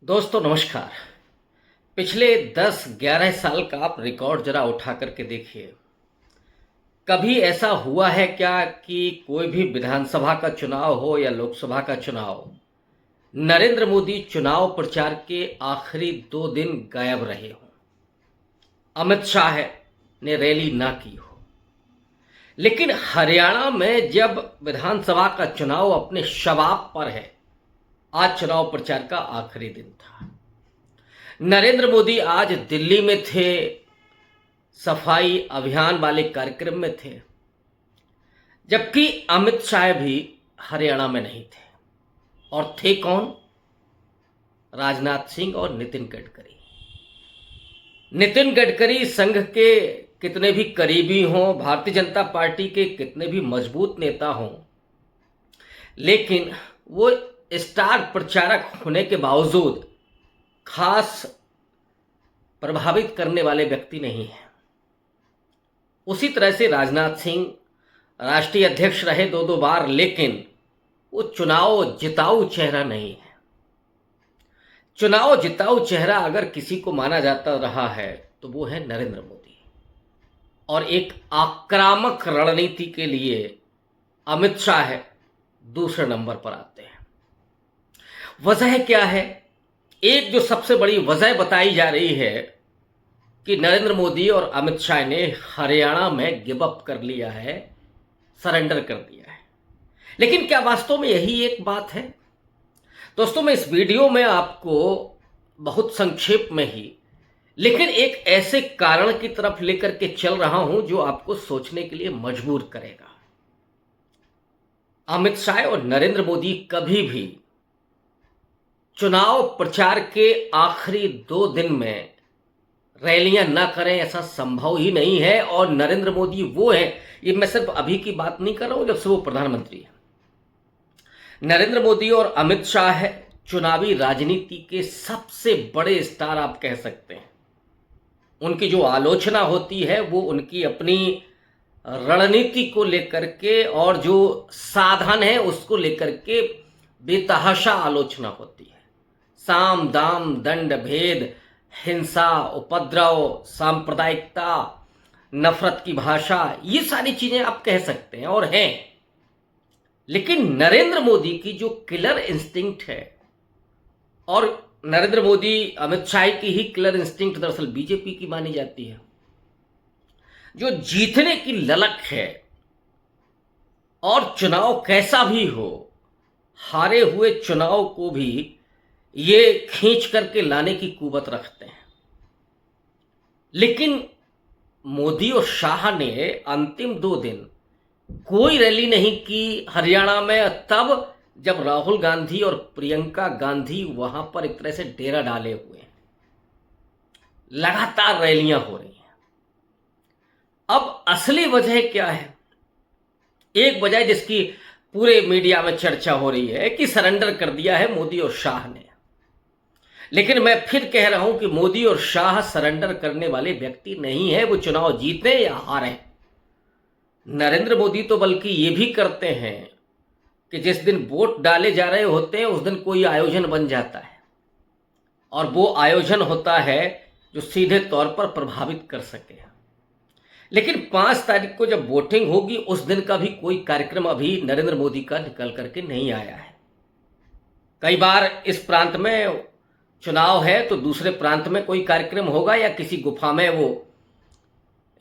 दोस्तों नमस्कार। पिछले 10-11 साल का आप रिकॉर्ड जरा उठा करके देखिए। कभी ऐसा हुआ है क्या कि कोई भी विधानसभा का चुनाव हो या लोकसभा का चुनाव, नरेंद्र मोदी चुनाव प्रचार के आखिरी 2 दिन गायब रहे हों, अमित शाह ने रैली ना की हो। लेकिन हरियाणा में जब विधानसभा का चुनाव अपने शबाब पर है, आज चुनाव प्रचार का आखिरी दिन था। नरेंद्र मोदी आज दिल्ली में थे, सफाई अभियान वाले कार्यक्रम में थे, जबकि अमित शाह भी हरियाणा में नहीं थे। और थे कौन? राजनाथ सिंह और नितिन गडकरी। नितिन गडकरी संघ के कितने भी करीबी हों, भारतीय जनता पार्टी के कितने भी मजबूत नेता हों, लेकिन वो स्टार प्रचारक होने के बावजूद खास प्रभावित करने वाले व्यक्ति नहीं है। उसी तरह से राजनाथ सिंह राष्ट्रीय अध्यक्ष रहे 2 बार, लेकिन वो चुनाव जिताऊ चेहरा नहीं है। चुनाव जिताऊ चेहरा अगर किसी को माना जाता रहा है तो वो है नरेंद्र मोदी। और एक आक्रामक रणनीति के लिए अमित शाह दूसरे नंबर पर आते हैं। वजह क्या है? एक जो सबसे बड़ी वजह बताई जा रही है कि नरेंद्र मोदी और अमित शाह ने हरियाणा में गिव अप कर लिया है, सरेंडर कर दिया है। लेकिन क्या वास्तव में यही एक बात है? दोस्तों, मैं इस वीडियो में आपको बहुत संक्षेप में ही, लेकिन एक ऐसे कारण की तरफ लेकर के चल रहा हूं जो आपको सोचने के लिए मजबूर करेगा। अमित शाह और नरेंद्र मोदी कभी भी चुनाव प्रचार के आखिरी 2 दिन में रैलियां ना करें, ऐसा संभव ही नहीं है। और नरेंद्र मोदी वो है, ये मैं सिर्फ अभी की बात नहीं कर रहा हूं जब से वो प्रधानमंत्री है। नरेंद्र मोदी और अमित शाह चुनावी राजनीति के सबसे बड़े स्टार आप कह सकते हैं। उनकी जो आलोचना होती है वो उनकी अपनी रणनीति को लेकर के और जो साधन है उसको लेकर के बेतहाशा आलोचना होती है। साम दाम दंड भेद, हिंसा, उपद्रव, सांप्रदायिकता, नफरत की भाषा, ये सारी चीजें आप कह सकते हैं और हैं। लेकिन नरेंद्र मोदी की जो किलर इंस्टिंक्ट है, और नरेंद्र मोदी अमित शाह की ही किलर इंस्टिंक्ट दरअसल बीजेपी की मानी जाती है, जो जीतने की ललक है और चुनाव कैसा भी हो, हारे हुए चुनाव को भी ये खींच करके लाने की कुवत रखते हैं। लेकिन मोदी और शाह ने अंतिम 2 दिन कोई रैली नहीं की हरियाणा में, तब जब राहुल गांधी और प्रियंका गांधी वहां पर एक तरह से डेरा डाले हुए हैं। लगातार रैलियां हो रही हैं। अब असली वजह क्या है? एक वजह जिसकी पूरे मीडिया में चर्चा हो रही है कि सरेंडर कर दिया है मोदी और शाह ने। लेकिन मैं फिर कह रहा हूं कि मोदी और शाह सरेंडर करने वाले व्यक्ति नहीं है, वो चुनाव जीते या हारे। नरेंद्र मोदी तो बल्कि ये भी करते हैं कि जिस दिन वोट डाले जा रहे होते हैं उस दिन कोई आयोजन बन जाता है, और वो आयोजन होता है जो सीधे तौर पर प्रभावित कर सके। लेकिन 5 तारीख को जब वोटिंग होगी उस दिन का भी कोई कार्यक्रम अभी नरेंद्र मोदी का निकल करके नहीं आया है। कई बार इस प्रांत में चुनाव है तो दूसरे प्रांत में कोई कार्यक्रम होगा, या किसी गुफा में वो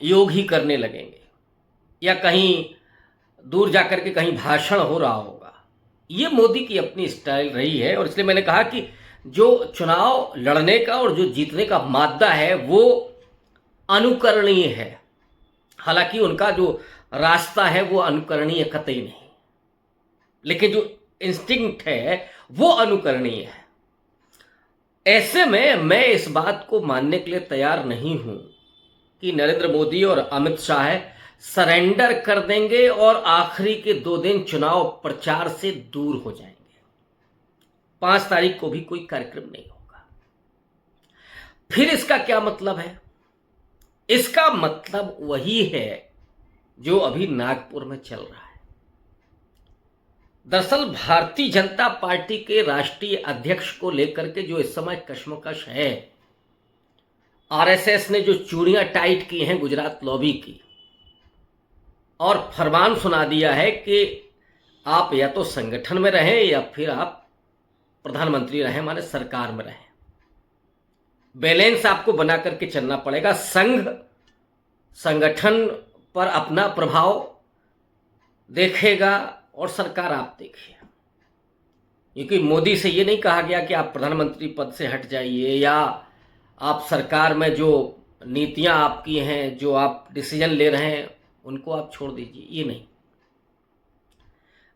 योग ही करने लगेंगे, या कहीं दूर जाकर के कहीं भाषण हो रहा होगा। ये मोदी की अपनी स्टाइल रही है, और इसलिए मैंने कहा कि जो चुनाव लड़ने का और जो जीतने का मादा है वो अनुकरणीय है। हालांकि उनका जो रास्ता है वो अनुकरणीय कतई नहीं, लेकिन जो इंस्टिंक्ट है वो अनुकरणीय है। ऐसे में मैं इस बात को मानने के लिए तैयार नहीं हूं कि नरेंद्र मोदी और अमित शाह सरेंडर कर देंगे और आखिरी के 2 दिन चुनाव प्रचार से दूर हो जाएंगे। 5 तारीख को भी कोई कार्यक्रम नहीं होगा। फिर इसका क्या मतलब है? इसका मतलब वही है जो अभी नागपुर में चल रहा है। दरअसल भारतीय जनता पार्टी के राष्ट्रीय अध्यक्ष को लेकर के जो इस समय कश्मकश है, आरएसएस ने जो चूड़ियां टाइट की हैं गुजरात लॉबी की और फरमान सुना दिया है कि आप या तो संगठन में रहें या फिर आप प्रधानमंत्री रहें, माने सरकार में रहें। बैलेंस आपको बना करके चलना पड़ेगा। संगठन पर अपना प्रभाव देखेगा और सरकार आप देखिए, क्योंकि मोदी से ये नहीं कहा गया कि आप प्रधानमंत्री पद से हट जाइए या आप सरकार में जो नीतियां आपकी हैं, जो आप डिसीजन ले रहे हैं, उनको आप छोड़ दीजिए, ये नहीं।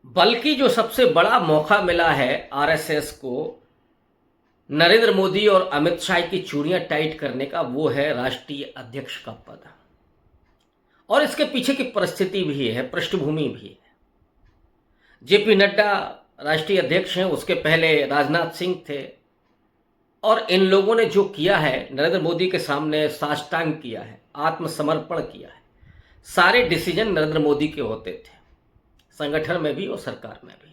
बल्कि जो सबसे बड़ा मौका मिला है आरएसएस को नरेंद्र मोदी और अमित शाह की चूड़ियां टाइट करने का, वो है राष्ट्रीय अध्यक्ष का पद। और इसके पीछे की परिस्थिति भी है, पृष्ठभूमि भी है। जेपी नड्डा राष्ट्रीय अध्यक्ष हैं, उसके पहले राजनाथ सिंह थे, और इन लोगों ने जो किया है, नरेंद्र मोदी के सामने साष्टांग किया है, आत्मसमर्पण किया है। सारे डिसीजन नरेंद्र मोदी के होते थे, संगठन में भी और सरकार में भी।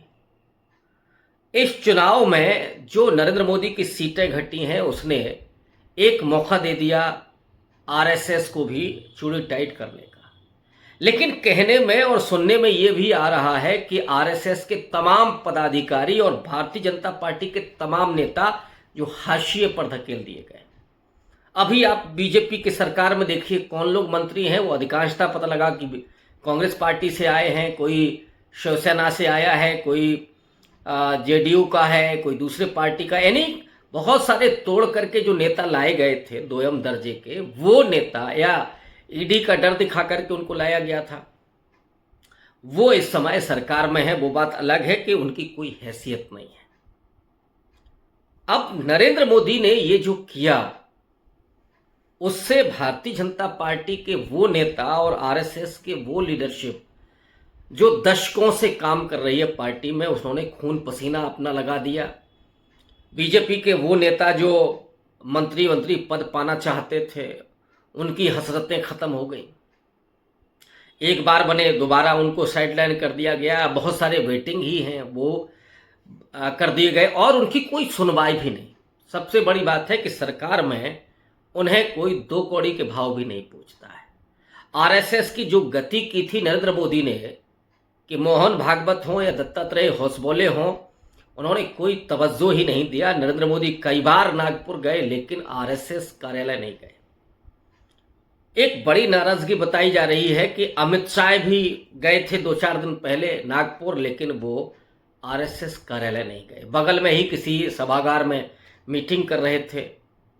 इस चुनाव में जो नरेंद्र मोदी की सीटें घटी हैं, उसने एक मौका दे दिया आरएसएस को भी चूड़ी टाइट करने का। लेकिन कहने में और सुनने में ये भी आ रहा है कि आरएसएस के तमाम पदाधिकारी और भारतीय जनता पार्टी के तमाम नेता जो हाशिए पर धकेल दिए गए। अभी आप बीजेपी की सरकार में देखिए कौन लोग मंत्री हैं, वो अधिकांशता पता लगा कि कांग्रेस पार्टी से आए हैं, कोई शिवसेना से आया है, कोई जेडीयू का है, कोई दूसरे पार्टी का, यानी बहुत सारे तोड़ करके जो नेता लाए गए थे दोयम दर्जे के, वो नेता या ईडी का डर दिखा करके उनको लाया गया था, वो इस समय सरकार में है। वो बात अलग है कि उनकी कोई हैसियत नहीं है। अब नरेंद्र मोदी ने ये जो किया, उससे भारतीय जनता पार्टी के वो नेता और आरएसएस के वो लीडरशिप जो दशकों से काम कर रही है पार्टी में, उन्होंने खून पसीना अपना लगा दिया। बीजेपी के वो नेता जो मंत्री पद पाना चाहते थे, उनकी हसरतें खत्म हो गई। एक बार बने, दोबारा उनको साइडलाइन कर दिया गया। बहुत सारे वेटिंग ही हैं, वो कर दिए गए और उनकी कोई सुनवाई भी नहीं। सबसे बड़ी बात है कि सरकार में उन्हें कोई दो कौड़ी के भाव भी नहीं पूछता है। आरएसएस की जो गति की थी नरेंद्र मोदी ने, कि मोहन भागवत हों या दत्तात्रेय होसबोले हों, उन्होंने कोई तवज्जो ही नहीं दिया। नरेंद्र मोदी कई बार नागपुर गए, लेकिन आरएसएस कार्यालय नहीं गए। एक बड़ी नाराजगी बताई जा रही है कि अमित शाह भी गए थे 2-4 दिन पहले नागपुर, लेकिन वो आरएसएस कार्यालय नहीं गए। बगल में ही किसी सभागार में मीटिंग कर रहे थे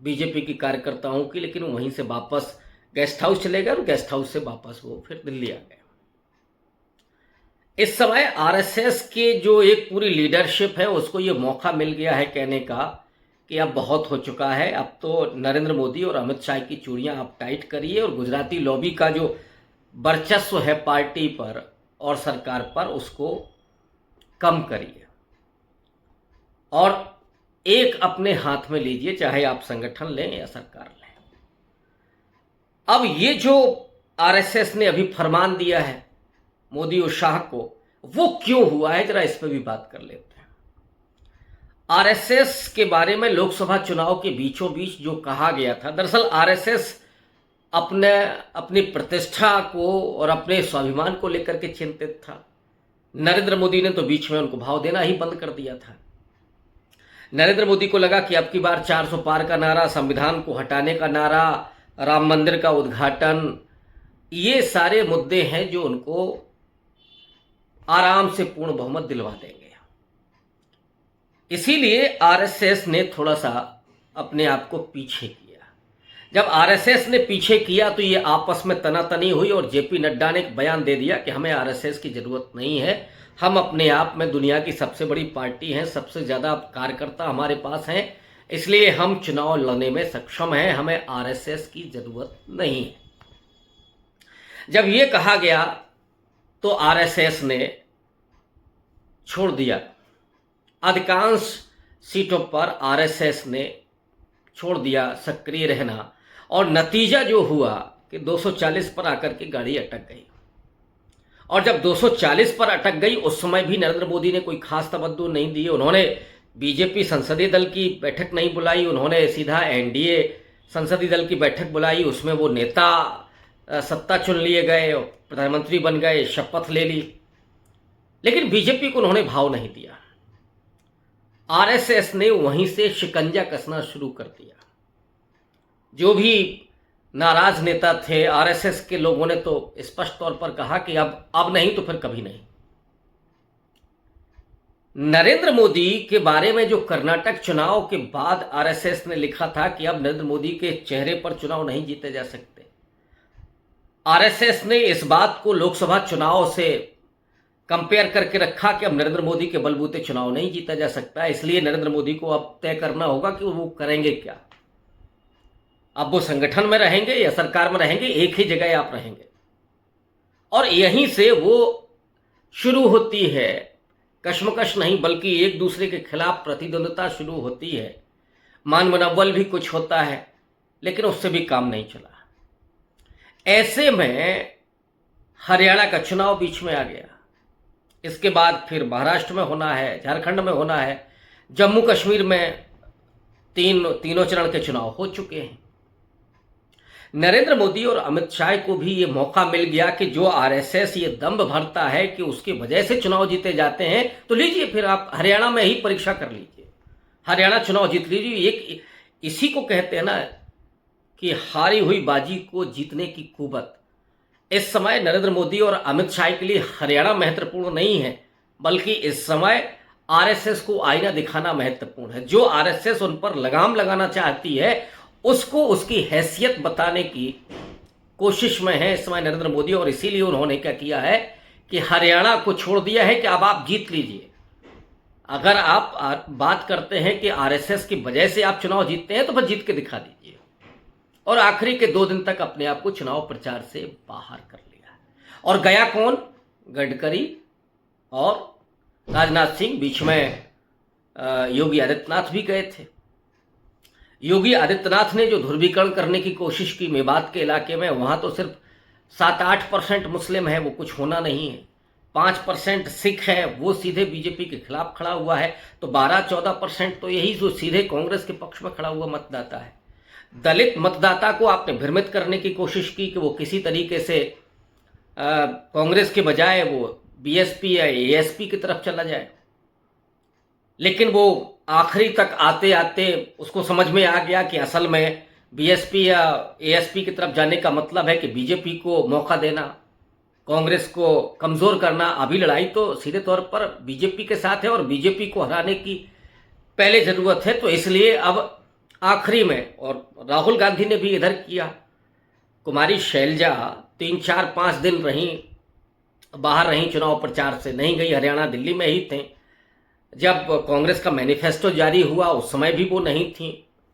बीजेपी की कार्यकर्ताओं की, लेकिन वहीं से वापस गेस्ट हाउस चले गए और गेस्ट हाउस से वापस वो फिर दिल्ली आ गए। इस समय आरएसएस के जो एक पूरी लीडरशिप है, उसको ये मौका मिल गया है कहने का कि अब बहुत हो चुका है, अब तो नरेंद्र मोदी और अमित शाह की चूड़ियां आप टाइट करिए और गुजराती लॉबी का जो वर्चस्व है पार्टी पर और सरकार पर, उसको कम करिए और एक अपने हाथ में लीजिए, चाहे आप संगठन लें या सरकार लें। अब ये जो आरएसएस ने अभी फरमान दिया है मोदी और शाह को, वो क्यों हुआ है, जरा इस पर भी बात कर लेते हैं। आरएसएस के बारे में लोकसभा चुनाव के बीचों बीच जो कहा गया था, दरअसल आरएसएस अपनी प्रतिष्ठा को और अपने स्वाभिमान को लेकर के चिंतित था। नरेंद्र मोदी ने तो बीच में उनको भाव देना ही बंद कर दिया था। नरेंद्र मोदी को लगा कि अब की बार 400 पार का नारा, संविधान को हटाने का नारा, राम मंदिर का उद्घाटन, ये सारे मुद्दे हैं जो उनको आराम से पूर्ण बहुमत दिलवा देंगे। इसीलिए आरएसएस ने थोड़ा सा अपने आप को पीछे किया। जब आरएसएस ने पीछे किया तो ये आपस में तनातनी हुई और जेपी नड्डा ने एक बयान दे दिया कि हमें आरएसएस की जरूरत नहीं है, हम अपने आप में दुनिया की सबसे बड़ी पार्टी हैं, सबसे ज़्यादा कार्यकर्ता हमारे पास हैं, इसलिए हम चुनाव लड़ने में सक्षम हैं, हमें आरएसएस की ज़रूरत नहीं है। जब ये कहा गया तो आरएसएस ने छोड़ दिया। अधिकांश सीटों पर आरएसएस ने छोड़ दिया सक्रिय रहना और नतीजा जो हुआ कि 240 पर आकर के गाड़ी अटक गई और जब 240 पर अटक गई उस समय भी नरेंद्र मोदी ने कोई खास तवज्जो नहीं दी। उन्होंने बीजेपी संसदीय दल की बैठक नहीं बुलाई, उन्होंने सीधा एनडीए संसदीय दल की बैठक बुलाई, उसमें वो नेता सत्ता चुन लिए गए, प्रधानमंत्री बन गए, शपथ ले ली, लेकिन बीजेपी को उन्होंने भाव नहीं दिया। आरएसएस ने वहीं से शिकंजा कसना शुरू कर दिया। जो भी नाराज नेता थे आरएसएस के लोगों ने तो स्पष्ट तौर पर कहा कि अब नहीं तो फिर कभी नहीं। नरेंद्र मोदी के बारे में जो कर्नाटक चुनाव के बाद आरएसएस ने लिखा था कि अब नरेंद्र मोदी के चेहरे पर चुनाव नहीं जीते जा सकते, आरएसएस ने इस बात को लोकसभा चुनाव से कंपेयर करके रखा कि अब नरेंद्र मोदी के बलबूते चुनाव नहीं जीता जा सकता, इसलिए नरेंद्र मोदी को अब तय करना होगा कि वो करेंगे क्या। अब वो संगठन में रहेंगे या सरकार में रहेंगे, एक ही जगह आप रहेंगे। और यहीं से वो शुरू होती है कश्मकश नहीं बल्कि एक दूसरे के खिलाफ प्रतिद्वंद्विता शुरू होती है, मान मनव्वल भी कुछ होता है, लेकिन उससे भी काम नहीं चला। ऐसे में हरियाणा का चुनाव बीच में आ गया। इसके बाद फिर महाराष्ट्र में होना है, झारखंड में होना है, जम्मू कश्मीर में तीनों चरण के चुनाव हो चुके हैं। नरेंद्र मोदी और अमित शाह को भी ये मौका मिल गया कि जो आरएसएस ये दंभ भरता है कि उसकी वजह से चुनाव जीते जाते हैं, तो लीजिए फिर आप हरियाणा में ही परीक्षा कर लीजिए, हरियाणा चुनाव जीत लीजिए। एक इसी को कहते हैं ना कि हारी हुई बाजी को जीतने की कुवत। इस समय नरेंद्र मोदी और अमित शाह के लिए हरियाणा महत्वपूर्ण नहीं है, बल्कि इस समय आरएसएस को आईना दिखाना महत्वपूर्ण है। जो आरएसएस उन पर लगाम लगाना चाहती है उसको उसकी हैसियत बताने की कोशिश में है इस समय नरेंद्र मोदी, और इसीलिए उन्होंने क्या किया है कि हरियाणा को छोड़ दिया है कि अब आप जीत लीजिए। अगर आप बात करते हैं कि आरएसएस की वजह से आप चुनाव जीतते हैं तो फिर जीत के दिखा दीजिए। और आखिरी के 2 दिन तक अपने आप को चुनाव प्रचार से बाहर कर लिया। और गया कौन? गडकरी और राजनाथ सिंह। बीच में योगी आदित्यनाथ भी गए थे। योगी आदित्यनाथ ने जो ध्रुवीकरण करने की कोशिश की मेवात के इलाके में, वहां तो सिर्फ 7-8% मुस्लिम है, वो कुछ होना नहीं है। 5% सिख है, वो सीधे बीजेपी के खिलाफ खड़ा हुआ है। तो 12-14% तो यही जो सीधे कांग्रेस के पक्ष में खड़ा हुआ मतदाता है। दलित मतदाता को आपने भ्रमित करने की कोशिश की कि वो किसी तरीके से कांग्रेस के बजाय वो बीएसपी या एएसपी की तरफ चला जाए, लेकिन वो आखिरी तक आते आते उसको समझ में आ गया कि असल में बीएसपी या एएसपी की तरफ जाने का मतलब है कि बीजेपी को मौका देना, कांग्रेस को कमज़ोर करना। अभी लड़ाई तो सीधे तौर पर बीजेपी के साथ है और बीजेपी को हराने की पहले ज़रूरत है। तो इसलिए अब आखिरी में, और राहुल गांधी ने भी इधर किया, कुमारी शैलजा 3-4-5 दिन रहीं, बाहर रहीं, चुनाव प्रचार से नहीं गई, हरियाणा दिल्ली में ही थे। जब कांग्रेस का मैनिफेस्टो जारी हुआ उस समय भी वो नहीं थी।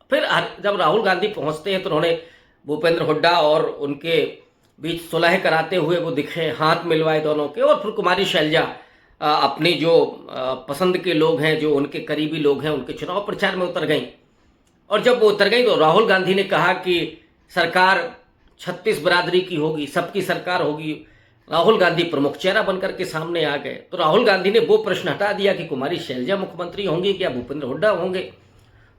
फिर जब राहुल गांधी पहुंचते हैं तो उन्होंने भूपेंद्र हुड्डा और उनके बीच सुलह कराते हुए वो दिखे, हाथ मिलवाए दोनों के। और फिर कुमारी शैलजा अपने जो पसंद के लोग हैं, जो उनके करीबी लोग हैं, उनके चुनाव प्रचार में उतर गई। और जब वो उतर गई तो राहुल गांधी ने कहा कि सरकार 36 बिरादरी की होगी, सबकी सरकार होगी। राहुल गांधी प्रमुख चेहरा बनकर के सामने आ गए। तो राहुल गांधी ने वो प्रश्न हटा दिया कि कुमारी शैलजा मुख्यमंत्री होंगी क्या भूपेंद्र हुड्डा होंगे।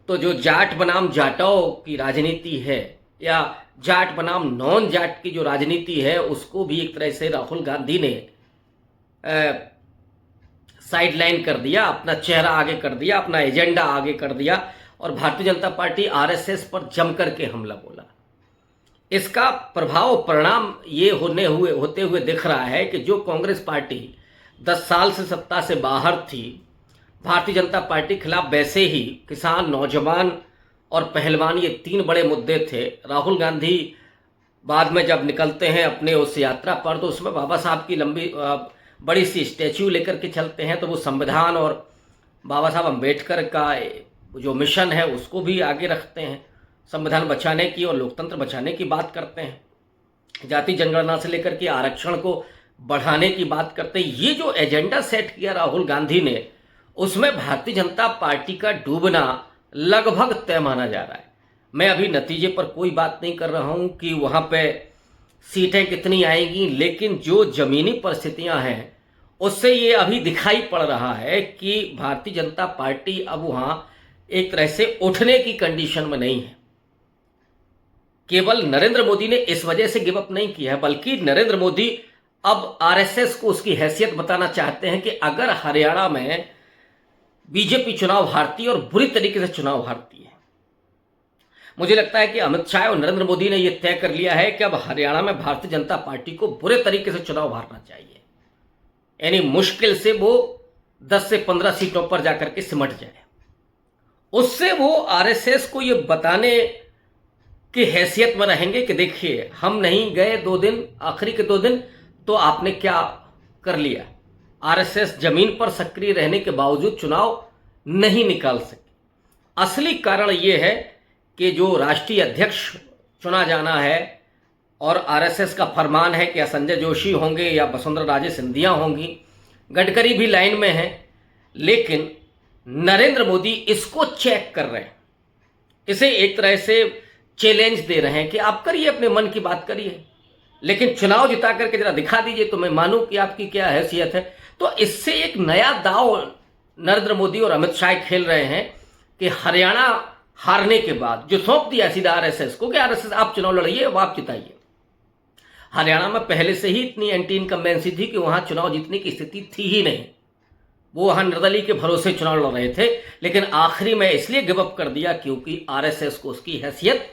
तो जो जाट बनाम जाटों की राजनीति है या जाट बनाम नॉन जाट की जो राजनीति है, उसको भी एक तरह से राहुल गांधी ने साइडलाइन कर दिया, अपना चेहरा आगे कर दिया, अपना एजेंडा आगे कर दिया। और भारतीय जनता पार्टी आरएसएस पर जम करके हमला बोला। इसका प्रभाव परिणाम ये होते हुए दिख रहा है कि जो कांग्रेस पार्टी 10 साल से सत्ता से बाहर थी, भारतीय जनता पार्टी के खिलाफ वैसे ही किसान, नौजवान और पहलवान, ये 3 बड़े मुद्दे थे। राहुल गांधी बाद में जब निकलते हैं अपने उस यात्रा पर, तो उसमें बाबा साहब की लंबी बड़ी सी स्टैच्यू लेकर के चलते हैं। तो वो संविधान और बाबा साहब अम्बेडकर का जो मिशन है उसको भी आगे रखते हैं, संविधान बचाने की और लोकतंत्र बचाने की बात करते हैं, जाति जनगणना से लेकर के आरक्षण को बढ़ाने की बात करते हैं। ये जो एजेंडा सेट किया राहुल गांधी ने, उसमें भारतीय जनता पार्टी का डूबना लगभग तय माना जा रहा है। मैं अभी नतीजे पर कोई बात नहीं कर रहा हूं कि वहां पे सीटें कितनी आएंगी, लेकिन जो जमीनी परिस्थितियां हैं उससे ये अभी दिखाई पड़ रहा है कि भारतीय जनता पार्टी अब वहां एक तरह से उठने की कंडीशन में नहीं है। केवल नरेंद्र मोदी ने इस वजह से गिव अप नहीं किया है, बल्कि नरेंद्र मोदी अब आरएसएस को उसकी हैसियत बताना चाहते हैं कि अगर हरियाणा में बीजेपी चुनाव हारती है और बुरी तरीके से चुनाव हारती है, मुझे लगता है कि अमित शाह और नरेंद्र मोदी ने यह तय कर लिया है कि अब हरियाणा में भारतीय जनता पार्टी को बुरे तरीके से चुनाव हारना चाहिए, यानी मुश्किल से वो 10 से 15 सीटों पर जाकर के सिमट जाए। उससे वो आरएसएस को ये बताने की हैसियत में रहेंगे कि देखिए हम नहीं गए 2 दिन, आखिरी के 2 दिन तो आपने क्या कर लिया। आरएसएस जमीन पर सक्रिय रहने के बावजूद चुनाव नहीं निकाल सके। असली कारण यह है कि जो राष्ट्रीय अध्यक्ष चुना जाना है और आरएसएस का फरमान है कि या संजय जोशी होंगे या वसुंधरा राजे सिंधिया होंगी, गडकरी भी लाइन में है, लेकिन नरेंद्र मोदी इसको चेक कर रहे हैं, इसे एक तरह से चैलेंज दे रहे हैं कि आप करिए, अपने मन की बात करिए, लेकिन चुनाव जिता करके जरा दिखा दीजिए तो मैं मानूं कि आपकी क्या हैसियत है। तो इससे एक नया दांव नरेंद्र मोदी और अमित शाह खेल रहे हैं कि हरियाणा हारने के बाद जो सौंप दिया सीधा आरएसएस को कि आरएसएस आप चुनाव लड़िए, अब आप जिताइए। हरियाणा में पहले से ही इतनी एंटी इनकम्बेंसी थी कि वहां चुनाव जीतने की स्थिति थी ही नहीं, वो वहां निर्दलीय के भरोसे चुनाव लड़ रहे थे, लेकिन आखिरी में इसलिए गिव अप कर दिया क्योंकि आरएसएस को उसकी हैसियत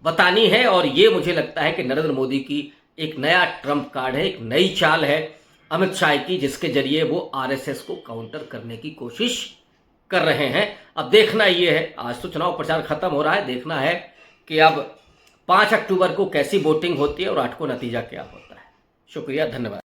बतानी है। और ये मुझे लगता है कि नरेंद्र मोदी की एक नया ट्रम्प कार्ड है, एक नई चाल है अमित शाह की, जिसके जरिए वो आरएसएस को काउंटर करने की कोशिश कर रहे हैं। अब देखना ये है, आज तो चुनाव प्रचार खत्म हो रहा है, देखना है कि अब 5 अक्टूबर को कैसी वोटिंग होती है और 8 को नतीजा क्या होता है। शुक्रिया, धन्यवाद।